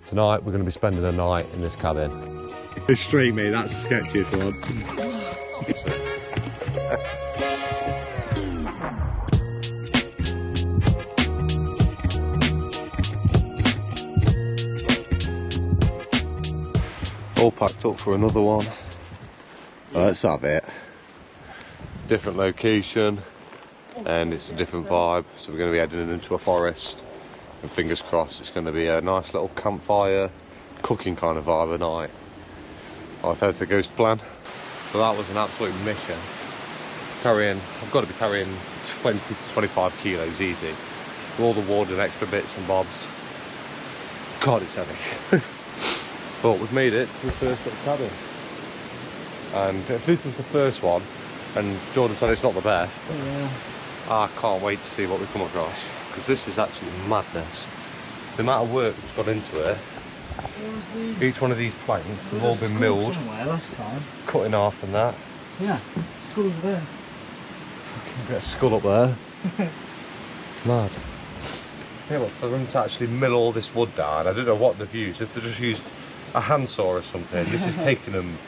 Tonight we're going to be spending a night in this cabin. Straight, mate, that's the sketchiest one. All packed up for another one. Let's have it. Different location, and it's a different vibe. So we're going to be heading into a forest, and fingers crossed it's going to be a nice little campfire cooking kind of vibe at night. If everything goes to plan. So that was an absolute mission. I've got to be carrying 20 to 25 kilos easy. With all the wood and extra bits and bobs. God, it's heavy. But we've made it to the first little cabin. And if this is the first one, and Jordan said it's not the best, yeah. I can't wait to see what we come across. Because this is actually madness. The amount of work that's gone into it. Each one of these planks have all been milled, last time. cut in half and that. Yeah, skull over there. Fucking get a skull up there. Mad. Yeah, but for them to actually mill all this wood down, I don't know what they've used. If they just used a handsaw or something, this is taking them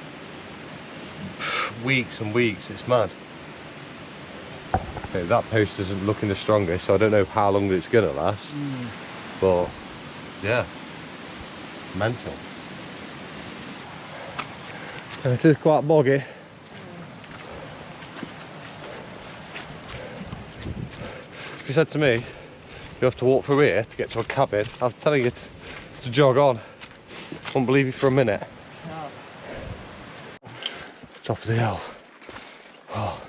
weeks and weeks. It's mad. Okay, that post isn't looking the strongest, so I don't know how long it's gonna last. But yeah. Mental. And it is quite boggy. If you said to me, you have to walk through here to get to a cabin, I'm telling you to jog on. I won't believe you for a minute. No. Top of the hill. Oh,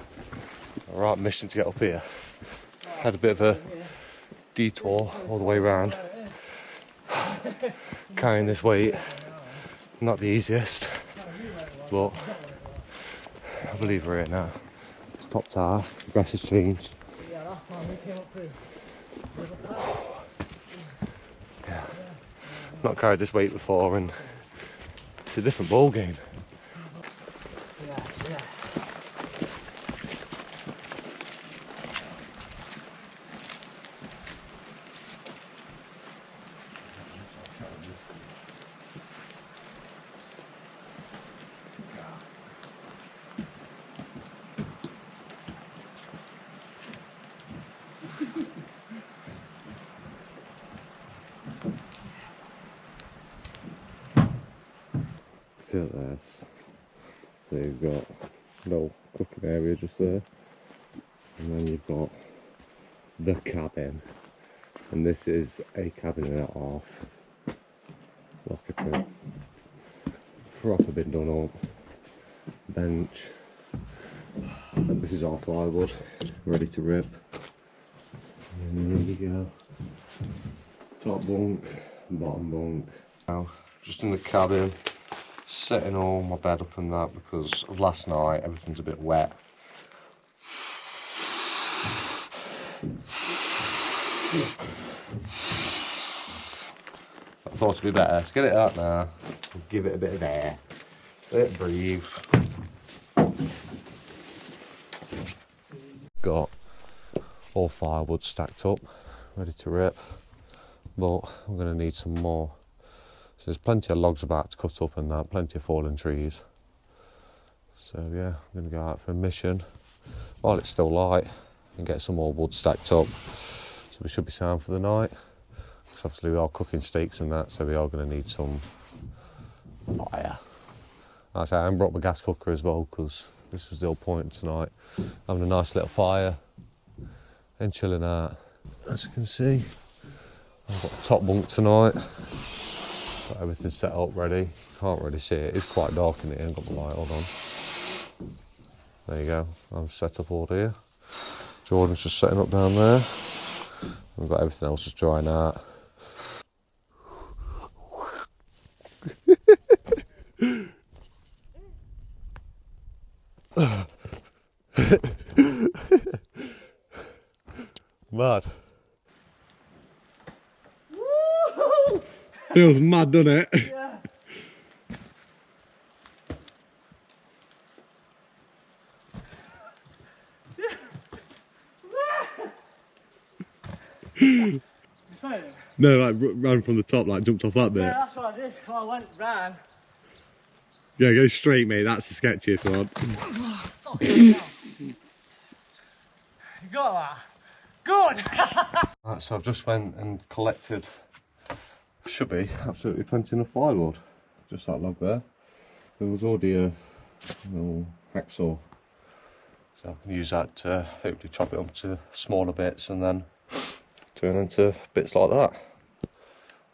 alright mission to get up here. Had a bit of a detour all the way around. Carrying this weight, not the easiest, but I believe we're here now. It's top tower, the grass has changed. Yeah, I've not carried this weight before and it's a different ball game. Yes, yes. Look at this. So you've got a little cooking area just there, and then you've got the cabin, and this is a cabin and a half. Look at it. Proper been done up. Bench. And this is all plywood, ready to rip. And there you go. Top bunk, bottom bunk. Now, just in the cabin, setting all my bed up and that because of last night, everything's a bit wet. I thought it'd be better. Let's get it out now. Give it a bit of air. Let it breathe. Got all firewood stacked up, ready to rip, but I'm going to need some more. So there's plenty of logs about to cut up and that, plenty of fallen trees. So yeah, I'm going to go out for a mission while it's still light and get some more wood stacked up. So we should be sound for the night. Because obviously we are cooking steaks and that, so we are going to need some fire. Like I say, I haven't brought my gas cooker as well because this was the whole point tonight. Having a nice little fire and chilling out. As you can see, I've got top bunk tonight. Got everything set up ready. Can't really see it. It's quite dark in here. I haven't got my light on. There you go. I'm set up all here. Jordan's just setting up down there. We've got everything else just drying out. Mad. Woo! Feels mad, doesn't it? Yeah. Exciting. No, like ran from the top, like jumped off that bit. Yeah, that's what I did. I went round. Yeah, go straight, mate. That's the sketchiest one. You got that? Good! Right, so I've just went and collected, should be absolutely plenty of firewood. Just that log there. There was already a little hacksaw, so I can use that to hopefully chop it up to smaller bits and then turn into bits like that.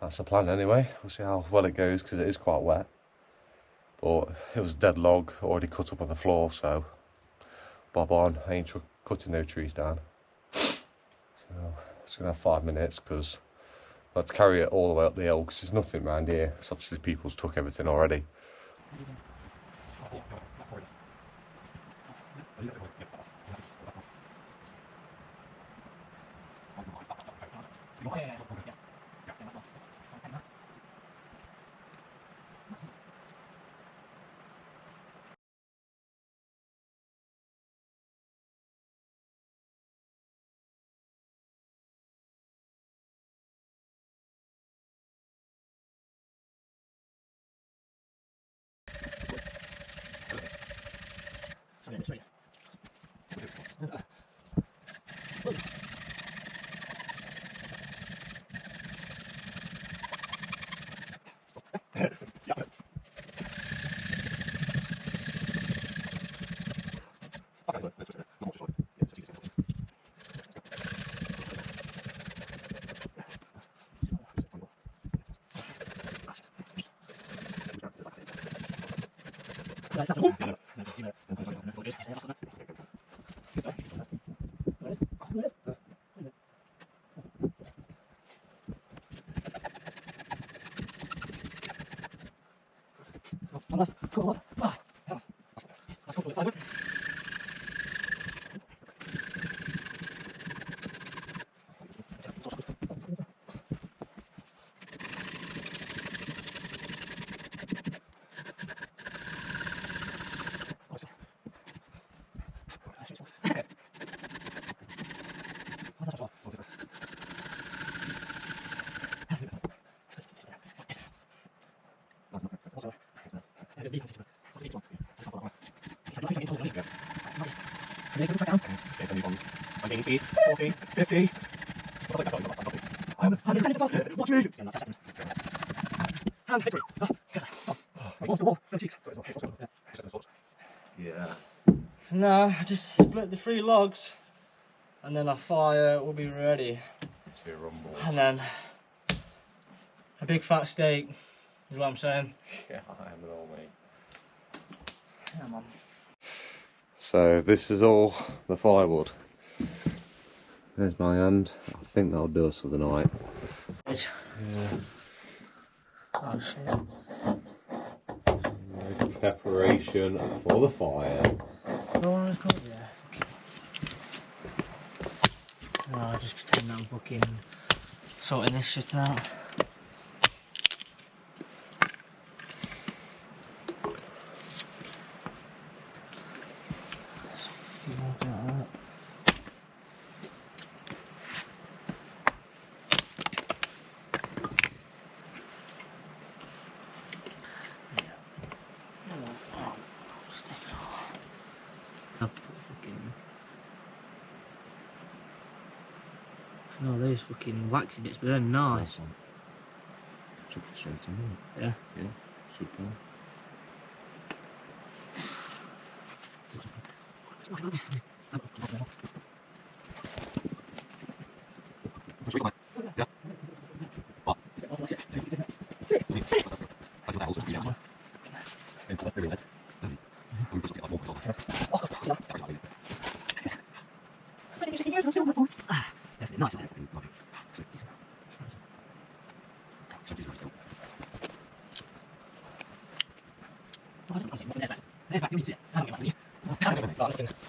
That's the plan anyway. We'll see how well it goes because it is quite wet. But it was a dead log already cut up on the floor, so bob on. I ain't cutting no trees down. So it's gonna have 5 minutes because I had to carry it all the way up the hill because there's nothing around here. So obviously people's took everything already. Yeah. No, I just split the 3 logs and then our fire will be ready. To rumble. And then a big fat steak is what I'm saying. Yeah, I am it all, mate. Yeah, man. So this is all the firewood. There's my hand. I think that'll do us for the night. Yeah. Oh shit. Preparation for the fire. No one was called, yeah. No, I'll just pretend that I'm fucking sorting this shit out. No, those fucking waxy bits, but they're nice. Chuck it straight in. Yeah. Yeah, super. Nice.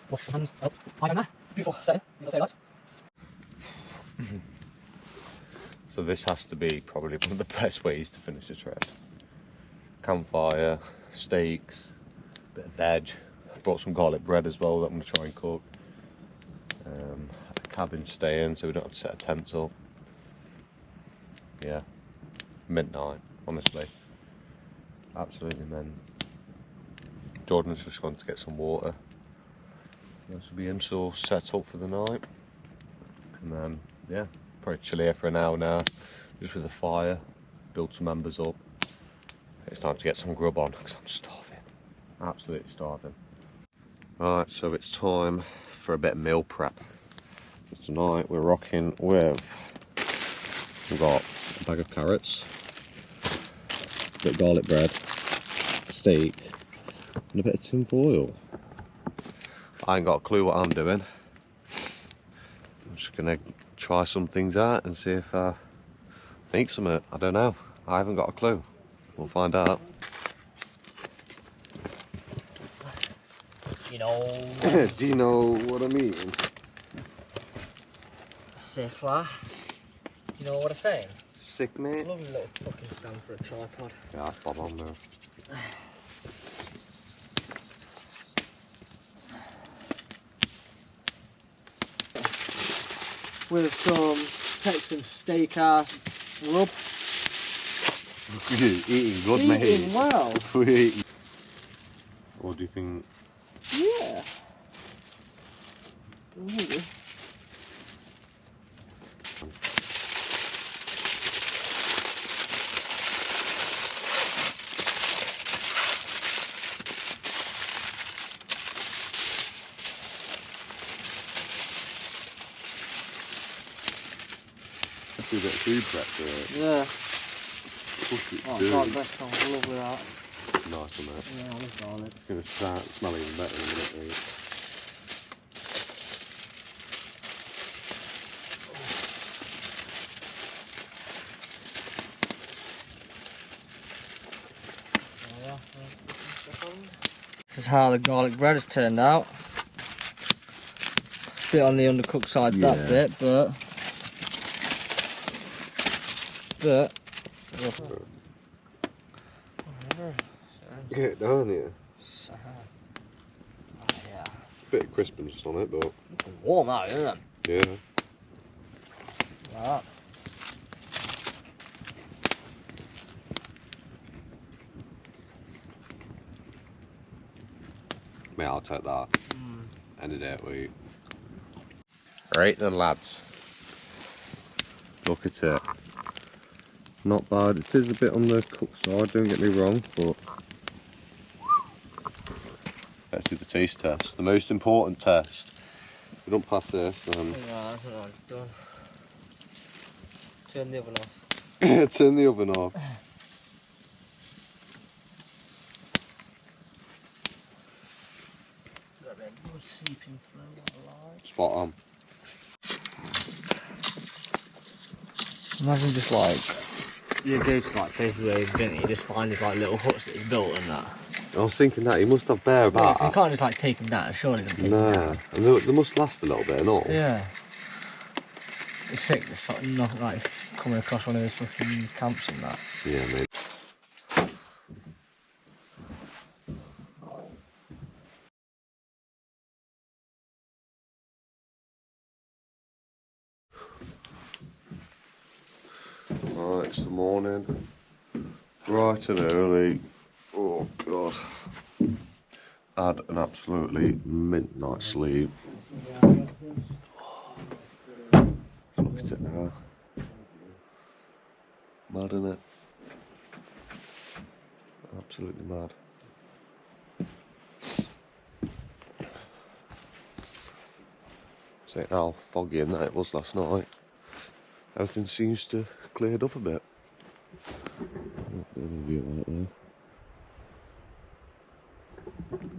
Wash your hands. Oh, I don't know. Beautiful setting. So this has to be probably one of the best ways to finish a trip. Campfire, steaks, bit of veg. I brought some garlic bread as well that I'm going to try and cook. A cabin stay in so we don't have to set a tent up. yeah, midnight, honestly. Absolutely mint. Jordan's just gone to get some water. This will be him all set up for the night. And then, yeah, probably chill here for an hour now, just with a fire, build some embers up. It's time to get some grub on, because I'm starving. Absolutely starving. Right, so it's time for a bit of meal prep. So tonight we're rocking with, we've got a bag of carrots, a bit of garlic bread, steak, and a bit of tin foil. I ain't got a clue what I'm doing. I'm just gonna try some things out and see if I eat some of it. I don't know. I haven't got a clue. We'll find out. You know. Do you know what I mean? Sick, lad. You know what I'm saying? Sick, mate. Lovely little fucking stand for a tripod. Yeah, that's bob on there. With some Texan steakhouse rub. Eating good, mate. Eating well. What do you think? Yeah. Maybe. Let's do a bit of food prep for it. Yeah. Push it Oh, through. garlic bread sounds lovely, that. Nice, isn't it? Yeah, I love garlic. It's going to start smelling even better in a minute, mate. This is how the garlic bread has turned out. It's a bit on the undercooked side, that bit, but Get it down here. Oh, yeah. Bit of crispness on it, but Warm out, isn't it? yeah. Like that. Mate, I'll take that. Any day of the week. Right then, lads. Look at it. Not bad. It is a bit on the cooked side, don't get me wrong, but let's do the taste test. The most important test. If we don't pass this, then Yeah, that's what I've done. Turn the oven off. turn the oven off. Got that good seeping through, what I like. Spot on. Imagine just like, you go to like places where you've been, you just find these like little huts that he's built and that. I was thinking that, he must have bare about. You can't just like take them down, surely them take them down. And they must last a little bit and all. Yeah. It's sick, it's fucking not like coming across one of those fucking camps and that. Yeah, mate. Right, it's the morning. Bright and early. Oh god. Had an absolutely mint night's sleep. Look at it now. Mad, innit? Absolutely mad. See how foggy and that it was last night. Everything seems to have cleared up a bit. View right there.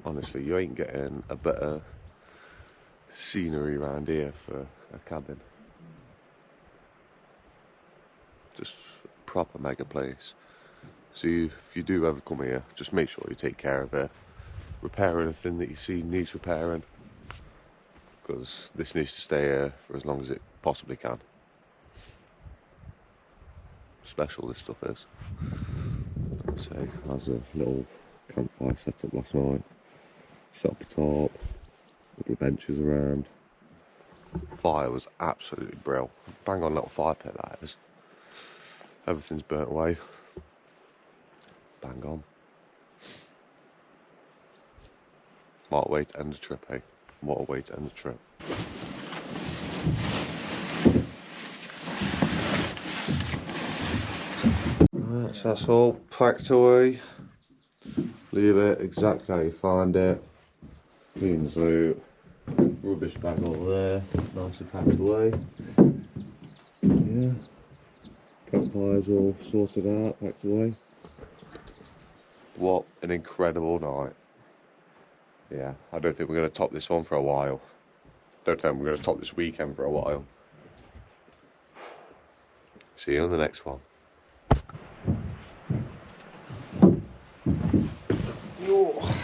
Honestly, you ain't getting a better scenery around here for a cabin. Just a proper mega place. So if you do ever come here, just make sure you take care of it. Repair anything that you see needs repairing. Because this needs to stay here for as long as it possibly can. Special this stuff is. So, has a little campfire set up last night. Set up the top, a couple of benches around. Fire was absolutely brilliant. Bang on little fire pit that is. Everything's burnt away. Bang on. What a way to end the trip, eh? What a way to end the trip. Right, so that's all packed away. Leave it exactly how you find it. Cleans loot. Rubbish bag over there. Nicely packed away. Yeah. Campfire's all sorted out, packed away. What an incredible night. Yeah, I don't think we're going to top this one for a while. Don't think we're going to top this weekend for a while. See you on the next one. Oh.